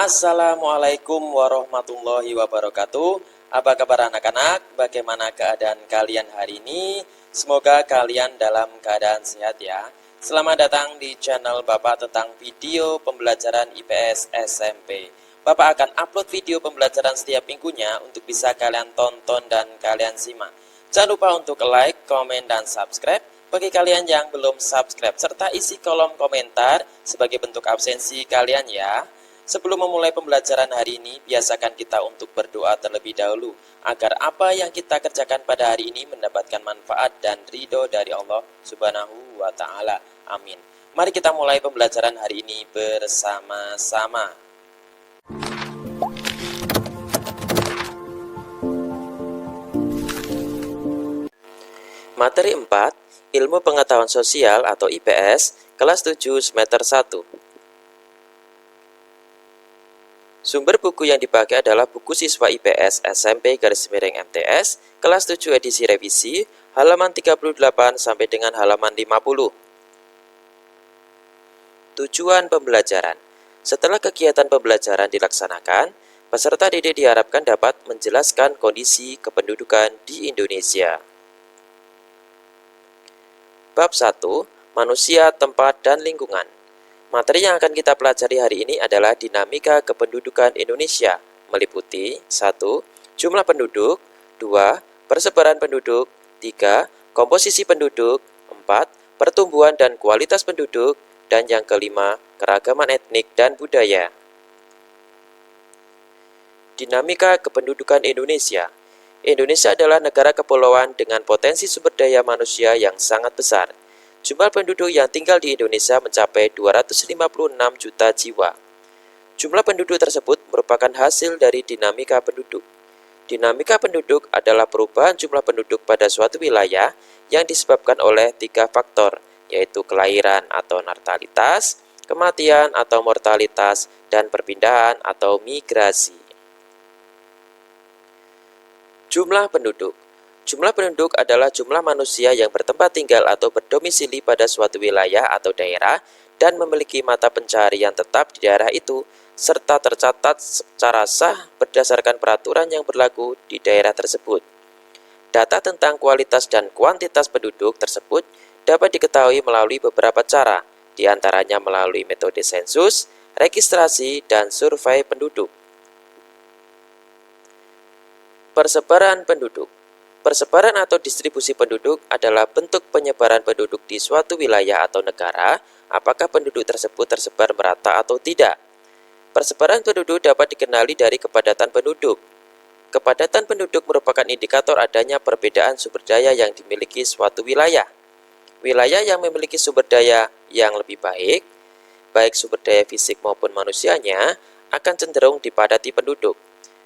Assalamualaikum warahmatullahi wabarakatuh. Apa kabar anak-anak? Bagaimana keadaan kalian hari ini? Semoga kalian dalam keadaan sehat ya. Selamat datang di channel Bapak tentang video pembelajaran IPS SMP. Bapak akan upload video pembelajaran setiap minggunya untuk bisa kalian tonton dan kalian simak. Jangan lupa untuk like, komen, dan subscribe bagi kalian yang belum subscribe, serta isi kolom komentar sebagai bentuk absensi kalian ya. Sebelum memulai pembelajaran hari ini, biasakan kita untuk berdoa terlebih dahulu, agar apa yang kita kerjakan pada hari ini mendapatkan manfaat dan ridho dari Allah Subhanahu wa Ta'ala. Amin. Mari kita mulai pembelajaran hari ini bersama-sama. Materi 4, Ilmu Pengetahuan Sosial atau IPS, kelas 7 semester 1. Sumber buku yang dipakai adalah buku siswa IPS SMP _MTS kelas 7 edisi revisi halaman 38 sampai dengan halaman 50. Tujuan pembelajaran. Setelah kegiatan pembelajaran dilaksanakan, peserta didik diharapkan dapat menjelaskan kondisi kependudukan di Indonesia. Bab 1, Manusia, Tempat, dan Lingkungan. Materi yang akan kita pelajari hari ini adalah dinamika kependudukan Indonesia, meliputi 1. Jumlah penduduk, 2. Persebaran penduduk, 3. Komposisi penduduk, 4. Pertumbuhan dan kualitas penduduk, dan yang kelima, keragaman etnik dan budaya. Dinamika kependudukan Indonesia. Indonesia adalah negara kepulauan dengan potensi sumber daya manusia yang sangat besar. Jumlah penduduk yang tinggal di Indonesia mencapai 256 juta jiwa. Jumlah penduduk tersebut merupakan hasil dari dinamika penduduk. Dinamika penduduk adalah perubahan jumlah penduduk pada suatu wilayah yang disebabkan oleh 3 faktor, yaitu kelahiran atau natalitas, kematian atau mortalitas, dan perpindahan atau migrasi. Jumlah penduduk. Jumlah penduduk adalah jumlah manusia yang bertempat tinggal atau berdomisili pada suatu wilayah atau daerah dan memiliki mata pencaharian tetap di daerah itu, serta tercatat secara sah berdasarkan peraturan yang berlaku di daerah tersebut. Data tentang kualitas dan kuantitas penduduk tersebut dapat diketahui melalui beberapa cara, di antaranya melalui metode sensus, registrasi, dan survei penduduk. Persebaran penduduk. Persebaran atau distribusi penduduk adalah bentuk penyebaran penduduk di suatu wilayah atau negara, apakah penduduk tersebut tersebar merata atau tidak. Persebaran penduduk dapat dikenali dari kepadatan penduduk. Kepadatan penduduk merupakan indikator adanya perbedaan sumber daya yang dimiliki suatu wilayah. Wilayah yang memiliki sumber daya yang lebih baik, baik sumber daya fisik maupun manusianya, akan cenderung dipadati penduduk.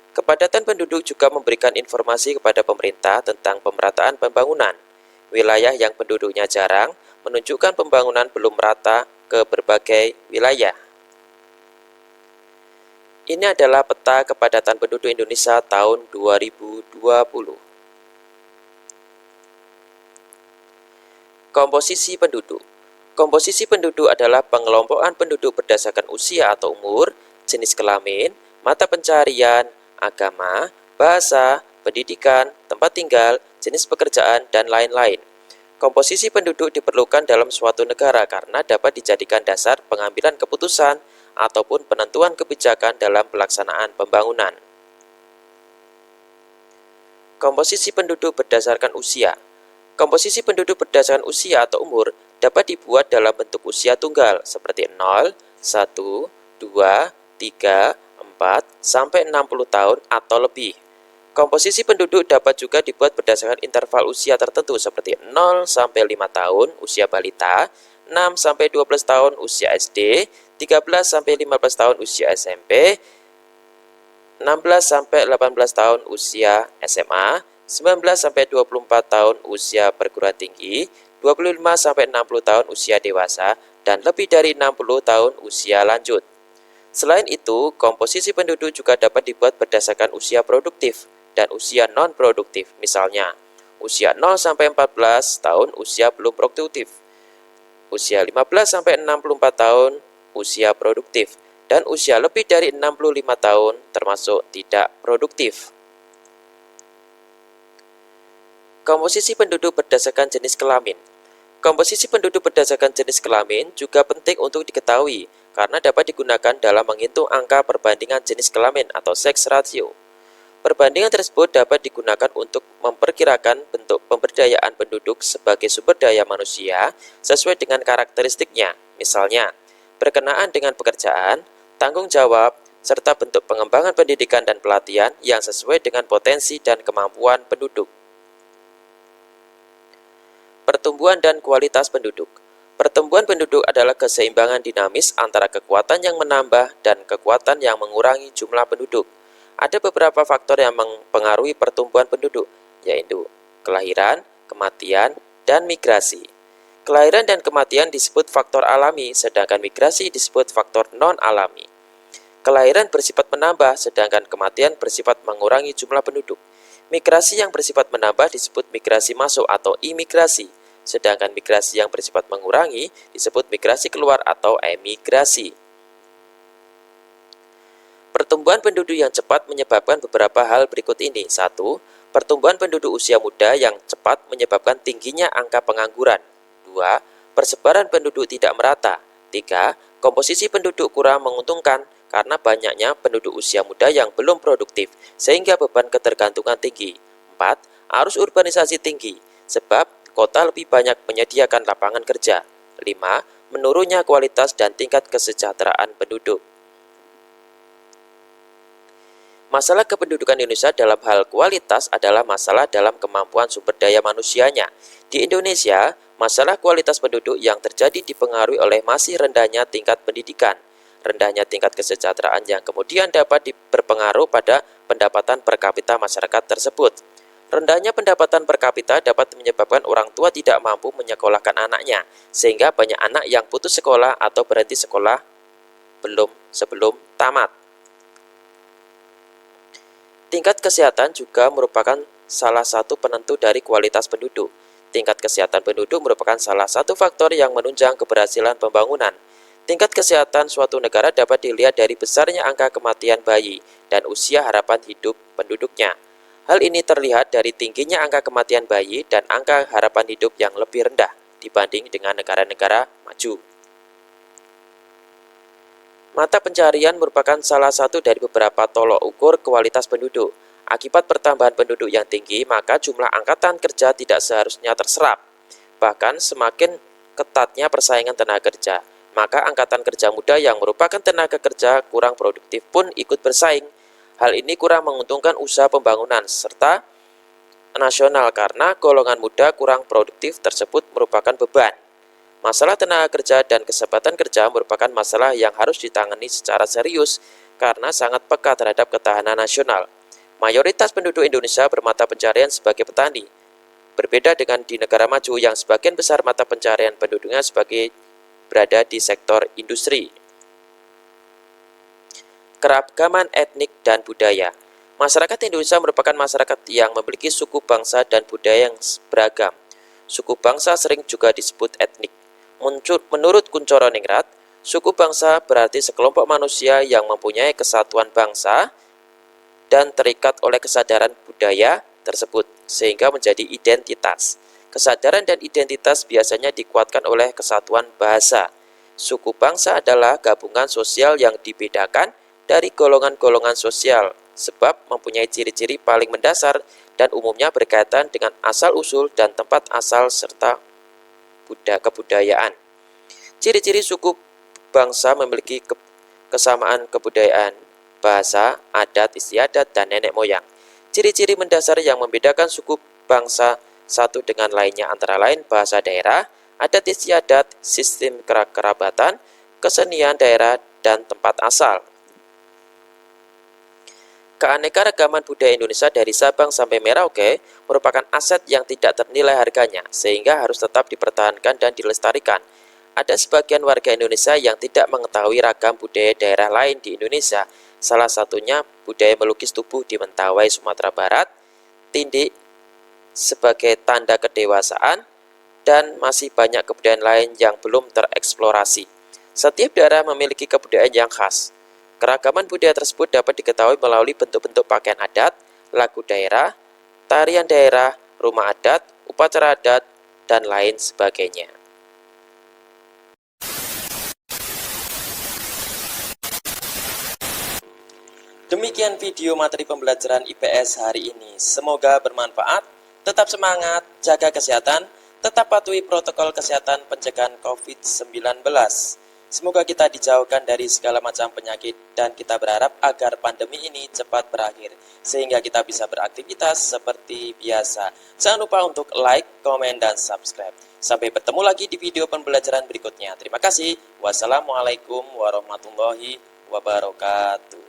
Kepadatan penduduk juga memberikan informasi kepada pemerintah tentang pemerataan pembangunan. Wilayah yang penduduknya jarang menunjukkan pembangunan belum merata ke berbagai wilayah. Ini adalah peta kepadatan penduduk Indonesia tahun 2020. Komposisi penduduk. Komposisi penduduk adalah pengelompokan penduduk berdasarkan usia atau umur, jenis kelamin, mata pencaharian, agama, bahasa, pendidikan, tempat tinggal, jenis pekerjaan, dan lain-lain. Komposisi penduduk diperlukan dalam suatu negara karena dapat dijadikan dasar pengambilan keputusan ataupun penentuan kebijakan dalam pelaksanaan pembangunan. Komposisi penduduk berdasarkan usia. Komposisi penduduk berdasarkan usia atau umur dapat dibuat dalam bentuk usia tunggal seperti 0, 1, 2, 3, 4 sampai 60 tahun atau lebih. Komposisi penduduk dapat juga dibuat berdasarkan interval usia tertentu seperti 0 sampai 5 tahun usia balita, 6 sampai 12 tahun usia SD, 13 sampai 15 tahun usia SMP, 16 sampai 18 tahun usia SMA, 19 sampai 24 tahun usia perguruan tinggi, 25 sampai 60 tahun usia dewasa, dan lebih dari 60 tahun usia lanjut. Selain itu, komposisi penduduk juga dapat dibuat berdasarkan usia produktif dan usia non-produktif. Misalnya, usia 0 sampai 14 tahun usia belum produktif, usia 15 sampai 64 tahun usia produktif, dan usia lebih dari 65 tahun termasuk tidak produktif. Komposisi penduduk berdasarkan jenis kelamin. Komposisi penduduk berdasarkan jenis kelamin juga penting untuk diketahui karena dapat digunakan dalam menghitung angka perbandingan jenis kelamin atau sex ratio. Perbandingan tersebut dapat digunakan untuk memperkirakan bentuk pemberdayaan penduduk sebagai sumber daya manusia sesuai dengan karakteristiknya, misalnya berkenaan dengan pekerjaan, tanggung jawab, serta bentuk pengembangan pendidikan dan pelatihan yang sesuai dengan potensi dan kemampuan penduduk. Pertumbuhan dan kualitas penduduk. Pertumbuhan penduduk adalah keseimbangan dinamis antara kekuatan yang menambah dan kekuatan yang mengurangi jumlah penduduk. Ada beberapa faktor yang mempengaruhi pertumbuhan penduduk, yaitu kelahiran, kematian, dan migrasi. Kelahiran dan kematian disebut faktor alami, sedangkan migrasi disebut faktor non-alami. Kelahiran bersifat menambah, sedangkan kematian bersifat mengurangi jumlah penduduk. Migrasi yang bersifat menambah disebut migrasi masuk atau imigrasi, sedangkan migrasi yang bersifat mengurangi disebut migrasi keluar atau emigrasi. Pertumbuhan penduduk yang cepat menyebabkan beberapa hal berikut ini. 1. Pertumbuhan penduduk usia muda yang cepat menyebabkan tingginya angka pengangguran. 2. Persebaran penduduk tidak merata. 3. Komposisi penduduk kurang menguntungkan karena banyaknya penduduk usia muda yang belum produktif, sehingga beban ketergantungan tinggi. 4. Arus urbanisasi tinggi, sebab kota lebih banyak menyediakan lapangan kerja. 5. Menurunnya kualitas dan tingkat kesejahteraan penduduk. Masalah kependudukan Indonesia dalam hal kualitas adalah masalah dalam kemampuan sumber daya manusianya. Di Indonesia, masalah kualitas penduduk yang terjadi dipengaruhi oleh masih rendahnya tingkat pendidikan, rendahnya tingkat kesejahteraan yang kemudian dapat berpengaruh pada pendapatan per kapita masyarakat tersebut. Rendahnya pendapatan per kapita dapat menyebabkan orang tua tidak mampu menyekolahkan anaknya, sehingga banyak anak yang putus sekolah atau berhenti sekolah sebelum tamat. Tingkat kesehatan juga merupakan salah satu penentu dari kualitas penduduk. Tingkat kesehatan penduduk merupakan salah satu faktor yang menunjang keberhasilan pembangunan. Tingkat kesehatan suatu negara dapat dilihat dari besarnya angka kematian bayi dan usia harapan hidup penduduknya. Hal ini terlihat dari tingginya angka kematian bayi dan angka harapan hidup yang lebih rendah dibanding dengan negara-negara maju. Mata pencarian merupakan salah satu dari beberapa tolok ukur kualitas penduduk. Akibat pertambahan penduduk yang tinggi, maka jumlah angkatan kerja tidak seharusnya terserap. Bahkan semakin ketatnya persaingan tenaga kerja, maka angkatan kerja muda yang merupakan tenaga kerja kurang produktif pun ikut bersaing. Hal ini kurang menguntungkan usaha pembangunan serta nasional karena golongan muda kurang produktif tersebut merupakan beban. Masalah tenaga kerja dan kesempatan kerja merupakan masalah yang harus ditangani secara serius karena sangat peka terhadap ketahanan nasional. Mayoritas penduduk Indonesia bermata pencarian sebagai petani. Berbeda dengan di negara maju yang sebagian besar mata pencarian penduduknya berada di sektor industri. Keragaman etnik dan budaya. Masyarakat Indonesia merupakan masyarakat yang memiliki suku bangsa dan budaya yang beragam. Suku bangsa sering juga disebut etnik. Menurut Kuncoro Ningrat, suku bangsa berarti sekelompok manusia yang mempunyai kesatuan bangsa dan terikat oleh kesadaran budaya tersebut, sehingga menjadi identitas. Kesadaran dan identitas biasanya dikuatkan oleh kesatuan bahasa. Suku bangsa adalah gabungan sosial yang dibedakan dari golongan-golongan sosial, sebab mempunyai ciri-ciri paling mendasar dan umumnya berkaitan dengan asal-usul dan tempat asal serta kebudayaan. Ciri-ciri suku bangsa memiliki kesamaan kebudayaan, bahasa, adat istiadat, dan nenek moyang. Ciri-ciri mendasar yang membedakan suku bangsa satu dengan lainnya antara lain bahasa daerah, adat istiadat, sistem kekerabatan, kesenian daerah, dan tempat asal. Keanekaragaman budaya Indonesia dari Sabang sampai Merauke merupakan aset yang tidak ternilai harganya, sehingga harus tetap dipertahankan dan dilestarikan. Ada sebagian warga Indonesia yang tidak mengetahui ragam budaya daerah lain di Indonesia, salah satunya budaya melukis tubuh di Mentawai, Sumatera Barat, tindik sebagai tanda kedewasaan, dan masih banyak kebudayaan lain yang belum tereksplorasi. Setiap daerah memiliki kebudayaan yang khas. Keragaman budaya tersebut dapat diketahui melalui bentuk-bentuk pakaian adat, lagu daerah, tarian daerah, rumah adat, upacara adat, dan lain sebagainya. Demikian video materi pembelajaran IPS hari ini. Semoga bermanfaat. Tetap semangat, jaga kesehatan, tetap patuhi protokol kesehatan pencegahan COVID-19. Semoga kita dijauhkan dari segala macam penyakit dan kita berharap agar pandemi ini cepat berakhir sehingga kita bisa beraktivitas seperti biasa. Jangan lupa untuk like, komen, dan subscribe. Sampai bertemu lagi di video pembelajaran berikutnya. Terima kasih. Wassalamualaikum warahmatullahi wabarakatuh.